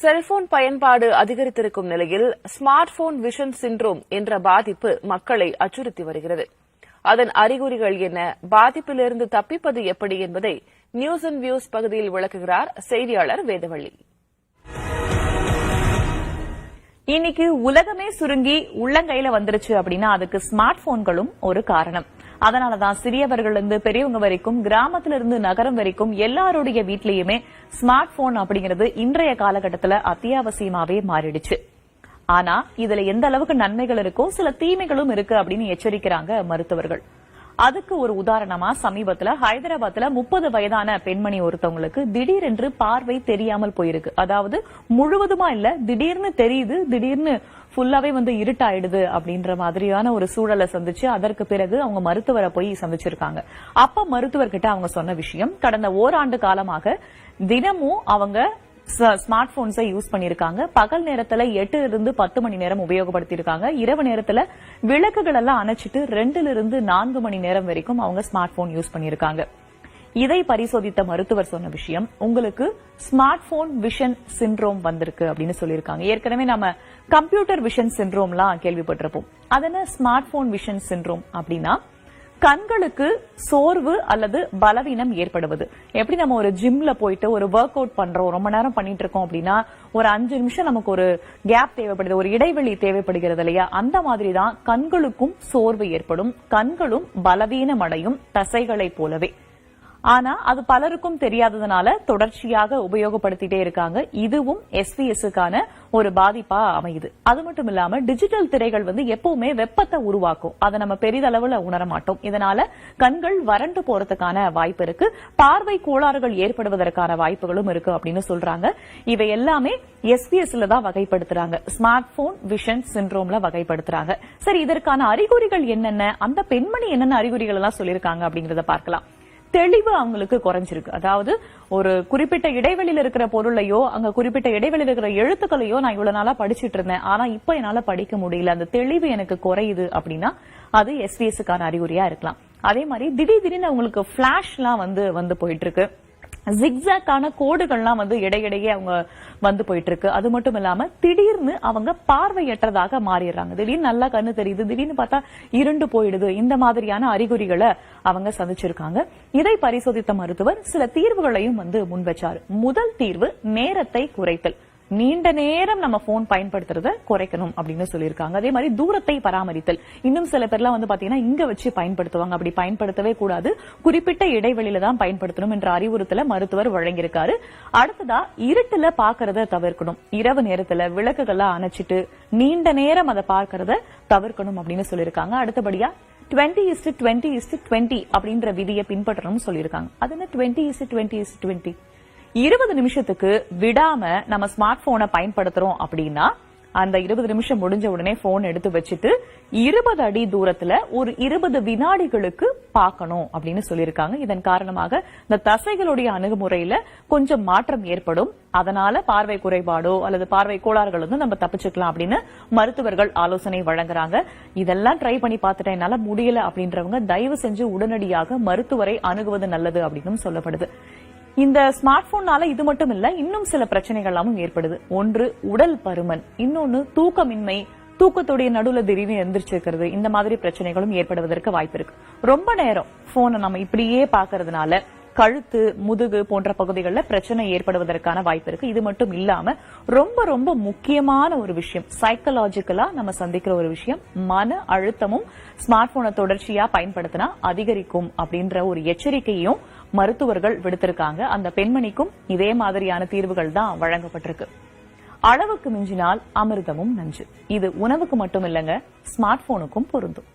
Cellphone பயன்பாடு அதிகரித்திருக்கும் நிலையில் smart phone vision syndrome என்ற பாதிப்பு மக்களை அச்சுறுத்தி வருகிறது. அதன் அறிகுறிகள் என்ன, பாதிப்பிலிருந்து தப்பிப்பது எப்படி என்பதை நியூஸ் அண்ட் வியூஸ் பகுதியில் விளக்குகிறார் செய்தியாளர் வேதவள்ளி. இன்னைக்கு உலகமே சுருங்கி உள்ளங்கையில வந்துருச்சு அப்படின்னா அதுக்கு ஸ்மார்ட் போன்களும் ஒரு காரணம். அதனாலதான் சிறியவர்களிருந்து பெரியவங்க வரைக்கும், கிராமத்திலிருந்து நகரம் வரைக்கும் எல்லாருடைய வீட்லயுமே ஸ்மார்ட் போன் அப்படிங்கிறது இன்றைய காலகட்டத்தில் அத்தியாவசியமாவே மாறிடுச்சு. ஆனா இதுல எந்த அளவுக்கு நன்மைகள் இருக்கோ சில தீமைகளும் இருக்கு அப்படின்னு எச்சரிக்கிறாங்க மருத்துவர்கள். அதுக்கு ஒரு உதாரணமா சமீபத்துல ஹைதராபாத்ல 30 வயதான பெண்மணி ஒருத்தவங்களுக்கு திடீரென்று பார்வை தெரியாமல் போயிருக்கு. அதாவது முழுவதுமா இல்ல, திடீர்னு தெரியுது, திடீர்னு ஃபுல்லாவே இருட்டாயிடுது அப்படின்ற மாதிரியான ஒரு சூழலை சந்திச்சு அதற்கு பிறகு அவங்க மருத்துவரை போய் சந்திச்சிருக்காங்க. அப்ப மருத்துவர்கிட்ட அவங்க சொன்ன விஷயம், கடந்த ஓராண்டு காலமாக தினமும் அவங்க ஸ்மார்ட் போன்ஸை யூஸ் பண்ணிருக்காங்க. பகல் நேரத்துல 8 இருந்து 10 மணி நேரம் உபயோகப்படுத்திருக்காங்க. இரவு நேரத்துல விளக்குகள் எல்லாம் அணைச்சிட்டு 2 இருந்து 4 மணி நேரம் வரைக்கும் அவங்க ஸ்மார்ட் போன் யூஸ் பண்ணிருக்காங்க. இதை பரிசோதித்த மருத்துவர் சொன்ன விஷயம், உங்களுக்கு ஸ்மார்ட் போன் விஷன் சிண்ட்ரோம் வந்திருக்கு அப்படின்னு சொல்லியிருக்காங்க. ஏற்கனவே நம்ம கம்ப்யூட்டர் விஷன் சிண்ட்ரோம்லாம் கேள்விப்பட்டிருப்போம். அதன ஸ்மார்ட் போன் விஷன் சிண்ட்ரோம் அப்படின்னா கண்களுக்கு சோர்வு அல்லது பலவீனம் ஏற்படுவது. எப்படி நம்ம ஒரு ஜிம்ல போயிட்டு ஒரு ஒர்க் அவுட் பண்றோம், ரொம்ப நேரம் பண்ணிட்டு இருக்கோம் அப்படின்னா ஒரு 5 நிமிஷம் நமக்கு ஒரு கேப் தேவைப்படுது, ஒரு இடைவெளி தேவைப்படுகிறது இல்லையா? அந்த மாதிரிதான் கண்களுக்கும் சோர்வு ஏற்படும், கண்களும் பலவீனம் அடையும் தசைகளை போலவே. ஆனா அது பலருக்கும் தெரியாததுனால தொடர்ச்சியாக உபயோகப்படுத்திட்டே இருக்காங்க. இதுவும் எஸ்விஎஸ்க்கான ஒரு பாதிப்பா அமையுது. அது மட்டும் இல்லாம டிஜிட்டல் திரைகள் எப்பவுமே வெப்பத்தை உருவாக்கும். அதை நம்ம பெரிதளவுல உணர மாட்டோம். இதனால கண்கள் வறண்டு போறதுக்கான வாய்ப்பு இருக்கு, பார்வை கோளாறுகள் ஏற்படுவதற்கான வாய்ப்புகளும் இருக்கு அப்படின்னு சொல்றாங்க. இவை எல்லாமே எஸ்விஎஸ்ல தான் வகைப்படுத்துறாங்க, ஸ்மார்ட் போன் விஷன் சிண்ட்ரோம்ல வகைப்படுத்துறாங்க. சரி, இதற்கான அறிகுறிகள் என்னென்ன, அந்த பெண்மணி என்னென்ன அறிகுறிகள் எல்லாம் சொல்லியிருக்காங்க அப்படிங்கறத பார்க்கலாம். தெளிவு அவங்களுக்கு குறைஞ்சிருக்கு. அதாவது ஒரு குறிப்பிட்ட இடைவெளியில் இருக்கிற பொருளையோ அங்க குறிப்பிட்ட இடைவெளியில் இருக்கிற எழுத்துக்களையோ நான் இவ்வளவு நாளா படிச்சுட்டு இருந்தேன், ஆனா இப்ப என்னால படிக்க முடியல, அந்த தெளிவு எனக்கு குறையுது அப்படின்னா அது எஸ்விஎஸ்க்கான அறிகுறியா இருக்கலாம். அதே மாதிரி திடீர்னு அவங்களுக்கு பிளாஷ் எல்லாம் வந்து போயிட்டு இருக்கு, ஜிக்ஸாக்கான கோடுகள்லாம் இடையிடையே அவங்க போயிட்டு இருக்கு. அது மட்டும் இல்லாம திடீர்னு அவங்க பார்வையற்றதாக மாறிடுறாங்க. திடீர்னு நல்லா கண்ணு தெரியுது, திடீர்னு பார்த்தா இருண்டு போயிடுது. இந்த மாதிரியான அறிகுறிகளை அவங்க சந்திச்சிருக்காங்க. இதை பரிசோதித்த மருத்துவர் சில தீர்வுகளையும் முன் வச்சாரு. முதல் தீர்வு நேரத்தை குறைத்தல். நீண்ட நேரம் நம்ம போன் பயன்படுத்துறத குறைக்கணும் அப்படின்னு சொல்லியிருக்காங்க. அதே மாதிரி தூரத்தை பராமரித்தல். இன்னும் சில பேர்லாம் பாத்தீங்கன்னா இங்க வச்சு பயன்படுத்துவாங்க. அப்படி பயன்படுத்தவே கூடாது, குறிப்பிட்ட இடைவெளியில தான் பயன்படுத்தணும் என்ற அறிவுறுத்தலை மருத்துவர் வழங்கியிருக்காரு. அடுத்ததா இருட்டுல பாக்குறத தவிர்க்கணும். இரவு நேரத்துல விளக்குகள்லாம் அணைச்சிட்டு நீண்ட நேரம் அதை பார்க்கறத தவிர்க்கணும் அப்படின்னு சொல்லியிருக்காங்க. அடுத்தபடியா 20:20:20 அப்படின்ற விதியை பின்பற்றணும் சொல்லியிருக்காங்க. அது என்ன 20:20:20? 20 நிமிஷத்துக்கு விடாம நம்ம ஸ்மார்ட் போனை பயன்படுத்துறோம் அப்படின்னா அந்த 20 நிமிஷம் முடிஞ்ச உடனே போன் எடுத்து வச்சுட்டு 20 அடி தூரத்துல ஒரு 20 வினாடிகளுக்கு பார்க்கணும் அப்படின்னு சொல்லியிருக்காங்க. இதன் காரணமாக இந்த தசைகளுடைய அணுகுமுறையில கொஞ்சம் மாற்றம் ஏற்படும். அதனால பார்வை குறைபாடோ அல்லது பார்வை கோளாறுகள் நம்ம தப்பிச்சுக்கலாம் அப்படின்னு மருத்துவர்கள் ஆலோசனை வழங்குறாங்க. இதெல்லாம் ட்ரை பண்ணி பார்த்துட்டேன், என்னால முடியல அப்படின்றவங்க தயவு செஞ்சு உடனடியாக மருத்துவரை அணுகுவது நல்லது அப்படின்னு சொல்லப்படுது. இந்த ஸ்மார்ட் போனால இது மட்டும் இல்ல, இன்னும் சில பிரச்சனைகள் ஏற்படுது. ஒன்று உடல் பருமன், இன்னொன்னு தூக்கமின்மை, தூக்கத்துடைய நடுவுல திடீர்னு எந்திரிச்சிருக்கிறது. இந்த மாதிரி பிரச்சனைகளும் ஏற்படுவதற்கு வாய்ப்பு இருக்கு. ரொம்ப நேரம் போனை நம்ம இப்படியே பாக்குறதுனால கழுத்து, முதுகு போன்ற பகுதிகளில் பிரச்சனை ஏற்படுவதற்கான வாய்ப்பு இருக்கு. இது மட்டும் இல்லாம ரொம்ப ரொம்ப முக்கியமான ஒரு விஷயம், சைக்கலாஜிக்கலா நம்ம சந்திக்கிற ஒரு விஷயம், மன அழுத்தமும் ஸ்மார்ட் போனை தொடர்ச்சியா பயன்படுத்தினா அதிகரிக்கும் அப்படின்ற ஒரு எச்சரிக்கையும் மருத்துவர்கள் விடுத்திருக்காங்க. அந்த பெண்மணிக்கும் இதே மாதிரியான தீர்வுகள் தான் வழங்கப்பட்டிருக்கு. அளவுக்கு மிஞ்சினால் அமிர்தமும் நஞ்சு. இது உணவுக்கு மட்டும் இல்லங்க, ஸ்மார்ட் போனுக்கும் பொருந்தும்.